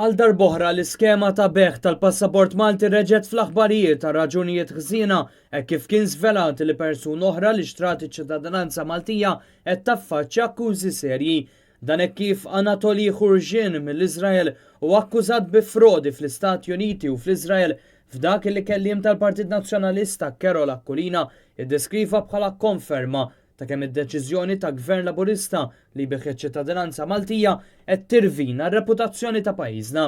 Għal darb'oħra l-iskema ta' beħ tal-passaport Malti reġgħet fl-aħbarijiet ta' raġunijiet ħżiena hekk kif kien żvelat li persuna oħra li xtrat iċ-ċittadinanza Maltija qed taffaċċja akkużi serji. Dan hekk kif Anatoli Khurjin mill-Iżrael huwa akkużat bi frodi fl-Istati Uniti u fl-Iżrael f'dak li kelliem tal-Partit Nazzjonalista Carol Aquilina iddeskriva bħala konferma ta' kemm id-deċiżjoni ta' Gvern Laburista li jbeħħ iċ-ċittadinanza Maltija qed tirvina r-reputazzjoni ta' pajjiżna.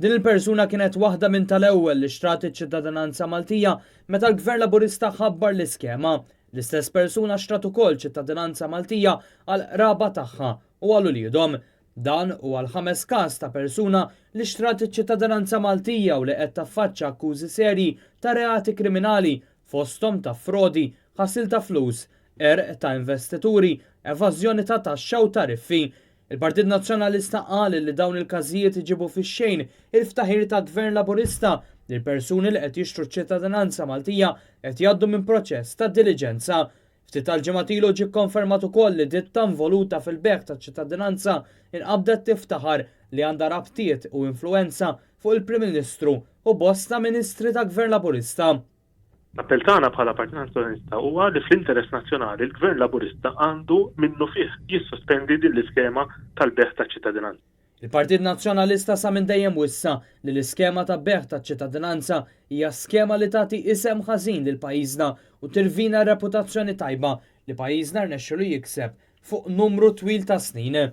Din il-persuna kienet waħda minn tal-ewwel li xtrat iċ-ċittadinanza Maltija meta l-Gvern Laburista ħabbar l-iskema. L-istess persuna xtrat ukoll ċittadinanza Maltija għal qraba tagħha u għal uliedhom. Dan huwa l-ħames każ ta' persuna li xtrat iċ-ċittadinanza Maltija u li qed taffaċċja akkużi serji ta' reati kriminali fosthom ta' frodi, ħasil ta' flus, ta' investituri, evażjoni ta' taxxa u tariffi. Il-Partit Nazzjonalista qal li dawn il-każijiet iġibu fix-xejn il-ftaħir ta' Gvern Laburista li l-persuni li qed jixtru ċ-ċittadinanza Maltija qed jgħaddu minn proċess ta' diligenza. Ftit tal-ġimgħat ilu ġie kkonfermat ukoll li ditta involuta fil-beħ ta' ċittadinanza inqabdet tiftaħar li għandha rabtiet u influenza fuq il-Prim Ministru u bosta Ministri ta' Gvern Laburista. L-appell tagħna bħala Partit Nazzjonalista huwa li fl-interess nazzjonali l-Gvern Laburista għandu minnu fih jissospendi din l-iskema tal-beħ taċ-ċittadinanza. Il-Partit Nazzjonalista sa minn dejjem wissa li l-iskema ta' beħ taċ-ċittadinanza hija skema li tagħti isem ħażin lil pajjiżna u tirvina reputazzjoni tajba li pajjiżna rnexxielu jikseb fuq numru twil ta' snin.